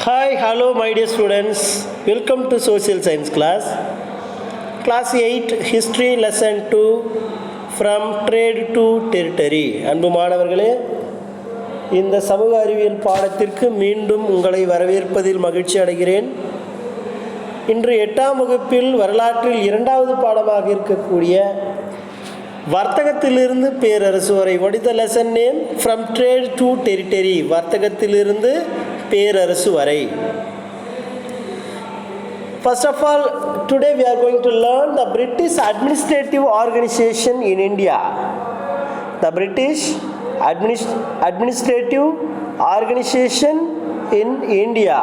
Hi, hello my dear students. Welcome to Social Science class. Class 8 History Lesson 2 From Trade to Territory. அன்பு மாணவர்களே, இந்த சமூக அறிவியல் பாடத்திற்கு மீண்டும் உங்களை வரவேற்பதில் மகிழ்ச்சி அடைகிறேன். இன்று 8ஆம் வகுப்பில் வரலாற்றில் 2வது பாடமாக இருக்கக்கூடிய வர்த்தகத்திலிருந்து பேரரசு வரை. What is the lesson name? From Trade to Territory. வர்த்தகத்திலிருந்து பேரரசு வரை. First of all, today we are going to learn the British administrative organization in India. The British administrative organization in India.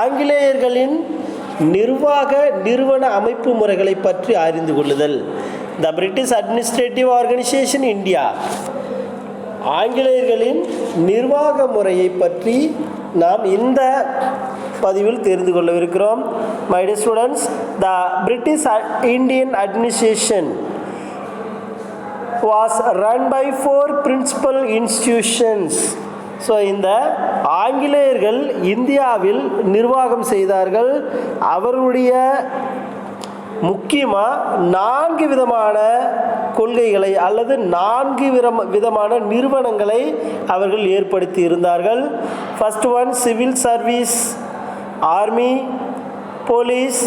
ஆங்கிலேயர்களின் நிறுவன அமைப்பு முறைகளை பற்றி அறிந்து கொள்ளுதல். The British administrative organization in India. ஆங்கிலேயர்களின் நிர்வாக முறையை பற்றி நாம் இந்த பதிவில் தெரிந்து கொள்ளவிருக்கிறோம். My dear students, the British Indian administration was run by 4 principal institutions. So இந்த ஆங்கிலேயர்கள் இந்தியாவில் நிர்வாகம் செய்தார்கள். அவர்களுடைய முக்கியமாக 4 விதமான கொள்கைகளை அல்லது 4 விதமான நிறுவனங்களை அவர்கள் ஏற்படுத்தி இருந்தார்கள். First one civil service, army, police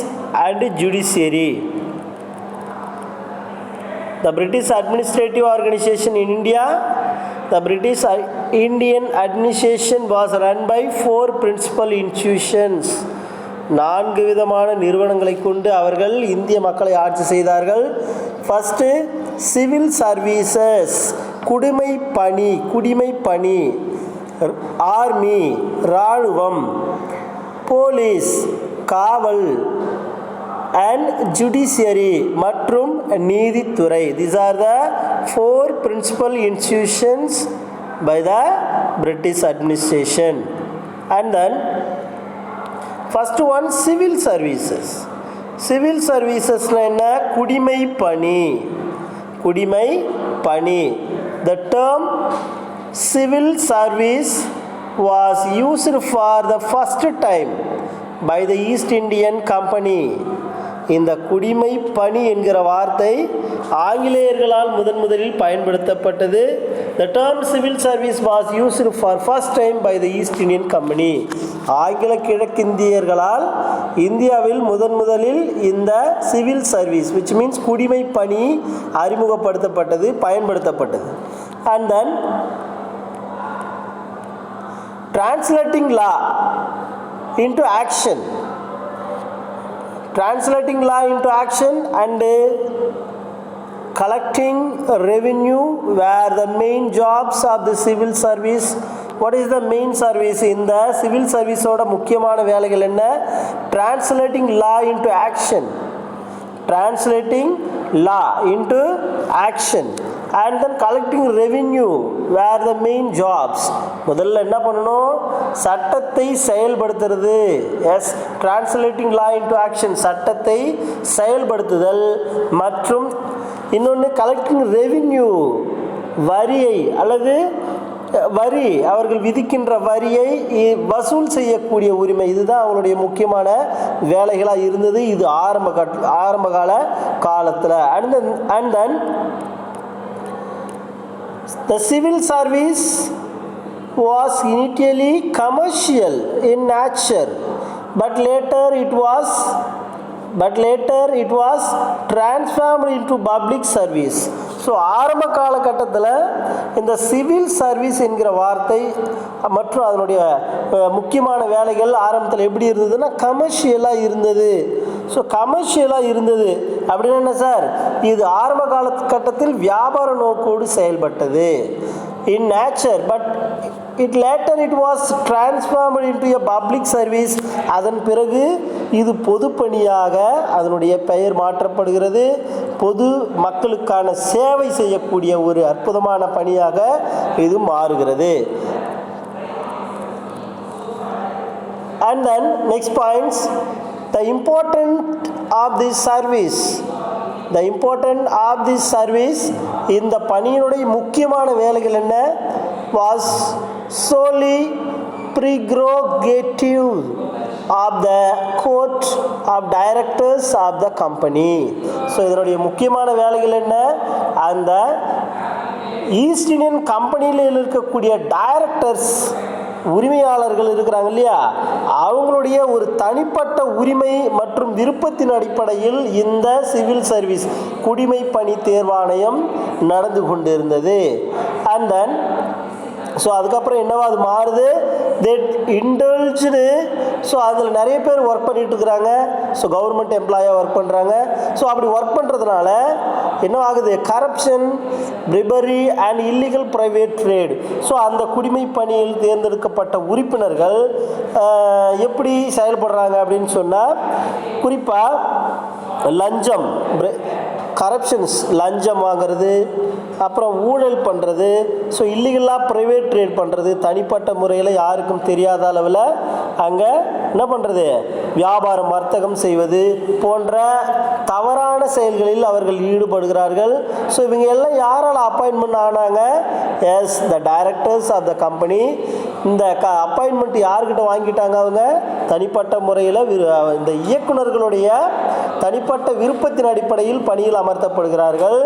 and judiciary. The British administrative organization in India, the British Indian administration was run by 4 principal institutions. 4 விதமான நிறுவனங்களை கொண்டு அவர்கள் இந்திய மக்களை ஆட்சி செய்தார்கள். ஃபர்ஸ்ட் சிவில் சர்வீசஸ், குடிமை பணி, ஆர்மி இராணுவம், போலீஸ் காவல், அண்ட் ஜுடிஷியரி மற்றும் நீதித்துறை. These are the 4 principal institutions by the British administration. And then first one civil services. Civil services என்ன? குடிமை பணி. The term civil service was used for the first time by the East Indian Company. இந்த குடிமை பணி என்கிற வார்த்தை ஆங்கிலேயர்களால் முதலில் பயன்படுத்தப்பட்டது. The term civil service was used for first time by the East Indian Company. ஆங்கில கிழக்கிந்தியர்களால் இந்தியாவில் முதலில் இந்த சிவில் சர்வீஸ் which means குடிமை பணி அறிமுகப்படுத்தப்பட்டது, பயன்படுத்தப்பட்டது. And then translating law into action and collecting revenue were the main jobs of the civil service. What is the main service? இந்த civil service ஓட முக்கியமான வேலைகள் என்ன? Translating law into action and then collecting revenue were the main jobs. முதல்ல என்ன பண்ணணும்? சட்டத்தை செயல்படுத்துறது. Yes, translating law into action, சட்டத்தை செயல்படுத்துதல். மற்றும் இன்னொன்று collecting revenue, வரியை அல்லது அவர்கள் விதிக்கின்ற வரியை வசூல் செய்யக்கூடிய உரிமை. இதுதான் அவங்களுடைய முக்கியமான வேலைகளாக இருந்தது. இது ஆரம்பகால காலத்தில். and then the civil service was initially commercial in nature, but later it was transformed into public service. So ஆரம்ப காலகட்டத்தில் இந்த சிவில் சர்வீஸ் என்கிற வார்த்தை மற்றும் அதனுடைய முக்கியமான வேலைகள் ஆரம்பத்தில் எப்படி இருந்ததுன்னா கமர்ஷியலாக இருந்தது. ஸோ கமர்ஷியலாக இருந்தது அப்படின்னா என்ன சார்? இது ஆரம்ப காலகட்டத்தில் வியாபார நோக்கோடு செயல்பட்டது in nature, but later it was transformed into a public service. அதன் பிறகு இது பொதுப்பணியாக அதனுடைய பெயர் மாற்றப்படுகிறது. பொது மக்களுக்கான சேவை செய்யக்கூடிய ஒரு அற்புதமான பணியாக இது மாறுகிறது. And then next points, the importance of this service, இந்த பணியினுடைய முக்கியமான வேலைகள் என்ன? was solely prerogative of the court of directors of the company. So இதனுடைய முக்கியமான வேலைகள் என்ன? அந்த ஈஸ்ட் இந்தியன் கம்பெனியில் இருக்கக்கூடிய டைரக்டர்ஸ் உரிமையாளர்கள் இருக்கிறாங்க இல்லையா, அவங்களுடைய ஒரு தனிப்பட்ட உரிமை மற்றும் விருப்பத்தின் அடிப்படையில் இந்த சிவில் சர்வீஸ் குடிமை பணி தேர்வாணையம் நடந்து கொண்டிருந்தது. அண்ட் தென் ஸோ அதுக்கப்புறம் என்னவா அது மாறுது? தட் இன்டெல்ஜ்டு. ஸோ அதில் நிறைய பேர் ஒர்க் பண்ணிட்டு இருக்கிறாங்க. ஸோ கவர்மெண்ட் எம்ப்ளாயாக ஒர்க் பண்ணுறாங்க. ஸோ அப்படி ஒர்க் பண்ணுறதுனால என்ன ஆகுது? Corruption, bribery and illegal private trade. So அந்த குடிமை பணியில் தேர்ந்தெடுக்கப்பட்ட உறுப்பினர்கள் எப்படி செயல்படுறாங்க அப்படின்னு சொன்னால், குறிப்பாக லஞ்சம், கரப்ஷன்ஸ், லஞ்சம் வாங்கிறது, அப்புறம் ஊழல் பண்ணுறது, ஸோ இல்லீகலாக ப்ரைவேட் ட்ரேட் பண்ணுறது, தனிப்பட்ட முறையில் யாருக்கும் தெரியாத அளவில் அங்கே என்ன பண்ணுறது, வியாபாரம் வர்த்தகம் செய்வது போன்ற தவறான செயல்களில் அவர்கள் ஈடுபடுகிறார்கள். ஸோ இவங்க எல்லாம் யாரால் அப்பாயின்மெண்ட் ஆனாங்க? Yes, the directors of the company. இந்த அப்பாயின்மெண்ட் யார்கிட்ட வாங்கிட்டாங்க? அவங்க தனிப்பட்ட முறையில் இந்த இயக்குநர்களுடைய தனிப்பட்ட விருப்பத்தின் அடிப்படையில் பணியில் அமர்த்தப்படுகிறார்கள்.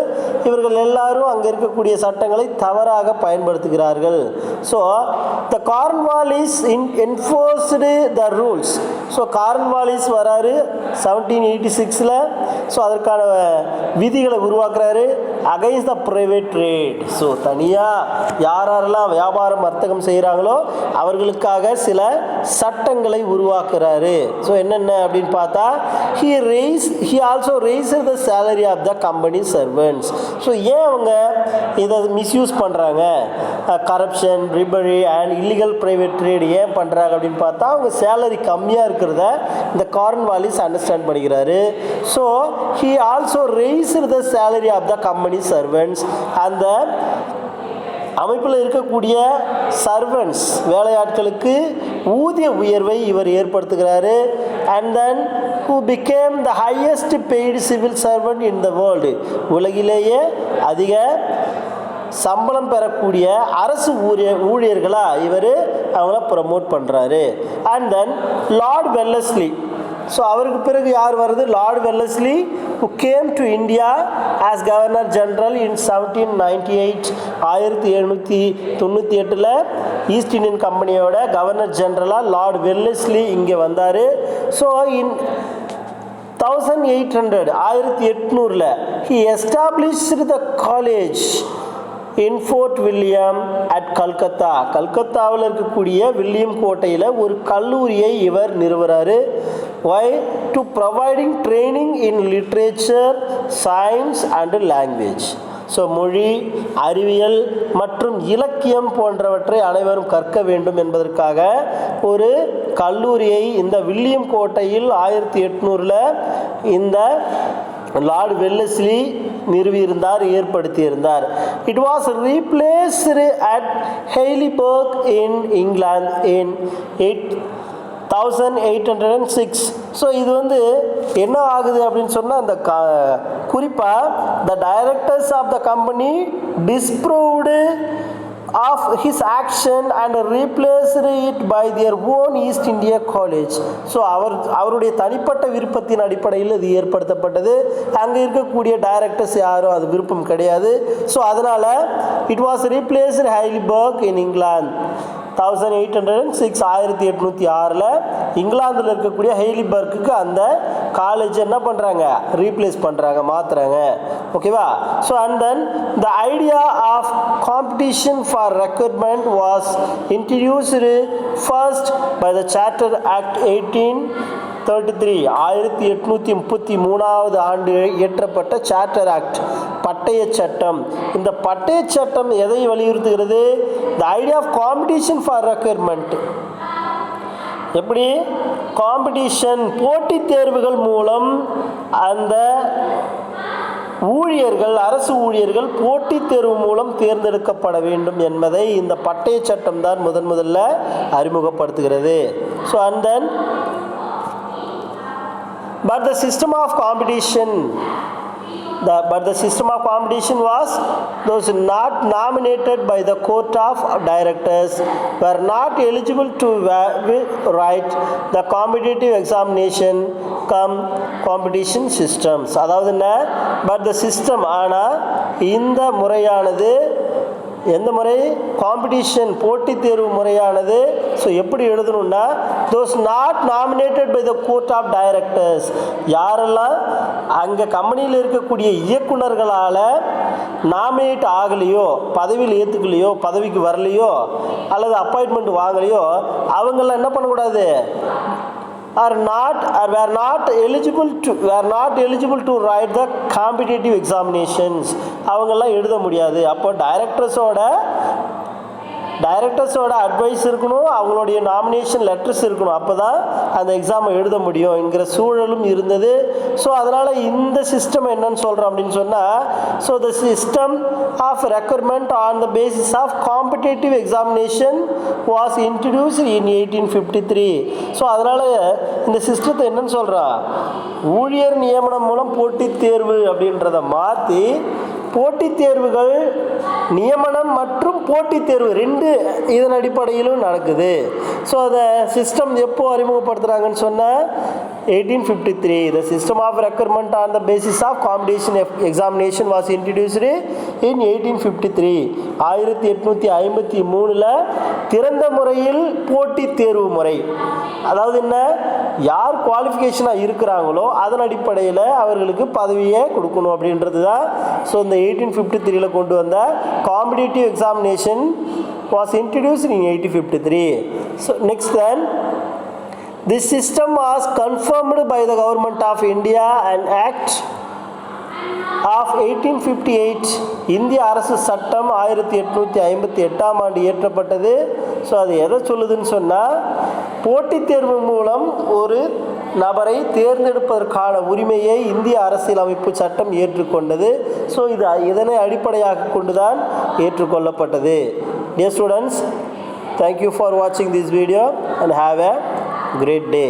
இவர்கள் எல்லாரும் அங்கே இருக்கக்கூடிய சட்டங்களை தவறாக பயன்படுத்துகிறார்கள். So the Cornwallis enforced the rules. So Cornwallis வராரு 1786. ஸோ அதற்கான விதிகளை உருவாக்குறாரு against the private trade. So தனியாக யாரெல்லாம் வியாபாரம் வர்த்தகம் செய்கிறாங்களோ அவர்களுக்காக சில சட்டங்களை உருவாக்குறாரு. ஸோ என்னென்ன அப்படின்னு பார்த்தா, he also raised the salary of the company servants. So ஏன் அவங்க இதை மிஸ்யூஸ் பண்ணுறாங்க? Corruption, bribery and illegal private trade ஏன் பண்ணுறாங்க அப்படின்னு பார்த்தா, அவங்க சேலரி கம்மியாக இருக்கிறத இந்த கார்ன்வாலிஸ் அண்டர்ஸ்டாண்ட் பண்ணிக்கிறாரு. So he also raised the salary of the company servants. அந்த அமைப்பில் இருக்கக்கூடிய சர்வன்ட்ஸ், வேலையாட்களுக்கு ஊதிய உயர்வை இவர் ஏற்படுத்துகிறாரு. And then who became the highest paid civil servant in the world. உலகிலேயே அதிக சம்பளம் பெறக்கூடிய அரசு ஊழியர்களாக இவர் அவங்கள ப்ரமோட் பண்ணுறாரு. And then Lord Wellesley. So அவருக்கு பிறகு யார் வருது? Lord Wellesley, who came to India as Governor General in 1798. 1798 east Indian கம்பெனியோட கவர்னர் ஜெனரலாக லார்ட் வெல்லஸ்லி இங்கே வந்தார். So in 1800 he established the college in Fort William at Calcutta. கல்கத்தாவில் இருக்கக்கூடிய வில்லியம் கோட்டையில் ஒரு கல்லூரியை இவர் நிறுவுறாரு. Why? To providing training in literature, science and language. So மொழி, அறிவியல் மற்றும் இலக்கியம் போன்றவற்றை அனைவரும் கற்க வேண்டும் என்பதற்காக ஒரு கல்லூரியை இந்த வில்லியம் கோட்டையில் 1800 இந்த லார்ட் வெல்லஸ்லி நிறுவியிருந்தார், ஏற்படுத்தியிருந்தார். It was replaced at Haileybury in England in 1806. So இது என்ன ஆகுது அப்படின்னு சொன்னால், அந்த குறிப்பாக the directors of the company disapproved of his action and replaced it by their own East India College. So அவருடைய தனிப்பட்ட விருப்பத்தின் அடிப்படையில் இது ஏற்படுத்தப்பட்டது. அங்கே இருக்கக்கூடிய டைரக்டர்ஸ் யாரும் அது விருப்பம் கிடையாது. ஸோ அதனால் இட் வாஸ் ரீப்ளேஸ்டு ஹைலிபர்க் இன் இங்கிலாந்து 1806. 1806 இங்கிலாந்தில் இருக்கக்கூடிய ஹெய்லிபர்க்கு அந்த காலேஜ் என்ன பண்ணுறாங்க? ரீப்ளேஸ் பண்ணுறாங்க, மாற்றுறாங்க. ஓகேவா? So and then the idea of competition for recruitment was introduced first by the charter act 1833. 1833 ஆண்டு இயற்றப்பட்ட சார்ட்டர் ஆக்ட், பட்டய சட்டம். இந்த பட்டய சட்டம் எதை வலியுறுத்துகிறது? The idea of competition for recruitment. எப்படி? காம்படிஷன், போட்டித் தேர்வுகள் மூலம் அந்த ஊழியர்கள், அரசு ஊழியர்கள் போட்டித் தேர்வு மூலம் தேர்ந்தெடுக்கப்பட வேண்டும் என்பதை இந்த பட்டய சட்டம் தான் முதல்ல அறிமுகப்படுத்துகிறது. So and then but the system of competition but the system of competition was those not nominated by the court of directors were not eligible to write the competitive examination come competition systems. அதாவது என்ன, but the system, ஆனால் இந்த முறையானது எந்த முறை, competition போட்டித் தேர்வு முறையானது. ஸோ எப்படி எழுதணும்னா, those not nominated by the court of directors, யாரெல்லாம் அங்கே கம்பெனியில் இருக்கக்கூடிய இயக்குனர்களால் நாமினேட் ஆகலையோ, பதவியில் ஏற்றுக்கலையோ, பதவிக்கு வரலையோ, அல்லது அப்பாயின்மெண்ட் வாங்கலையோ, அவங்களாம் என்ன பண்ணக்கூடாது, were not eligible to write the competitive examinations, அவங்கெல்லாம் எழுத முடியாது. அப்போ டைரக்டர்ஸோட அட்வைஸ் இருக்கணும், அவங்களுடைய நாமினேஷன் லெட்டர்ஸ் இருக்கணும், அப்போ தான் அந்த எக்ஸாமை எழுத முடியும் என்கிற சூழலும் இருந்தது. ஸோ அதனால் இந்த சிஸ்டம் என்னன்னு சொல்கிறோம் அப்படின்னு சொன்னால், so the system of recruitment on the basis of competitive examination was introduced in 1853. So அதனால் இந்த சிஸ்டத்தை என்னன்னு சொல்கிறோம், ஊழியர் நியமனம் மூலம் போட்டித் தேர்வு அப்படின்றத மாற்றி போட்டித் தேர்வுகள் நியமனம் மற்றும் போட்டித் தேர்வு ரெண்டு இதன் அடிப்படையிலும் நடக்குது. ஸோ அதை சிஸ்டம் எப்போ அறிமுகப்படுத்துகிறாங்கன்னு சொன்னால் 1853. The system of recruitment on the basis of competition examination was introduced in 1853. 1853 திறந்த முறையில் போட்டித் தேர்வு முறை, அதாவது என்ன, யார் குவாலிஃபிகேஷனாக இருக்கிறாங்களோ அதன் அடிப்படையில் அவர்களுக்கு பதவியை கொடுக்கணும் அப்படின்றது தான். ஸோ இந்த 1853 கொண்டு வந்த competitive examination was introduced in 1853. So next then, this system was confirmed by the government of India and Act of 1858. இந்திய அரசு சட்டம் 1858ஆம் ஆண்டு இயற்றப்பட்டது. ஸோ அது எதை சொல்லுதுன்னு சொன்னால், போட்டித் தேர்வு மூலம் ஒரு நபரை தேர்ந்தெடுப்பதற்கான உரிமையை இந்திய அரசியலமைப்பு சட்டம் ஏற்றுக்கொண்டது. ஸோ இதனை அடிப்படையாக கொண்டுதான் ஏற்றுக்கொள்ளப்பட்டது. Dear students, thank you for watching this video and have a great day.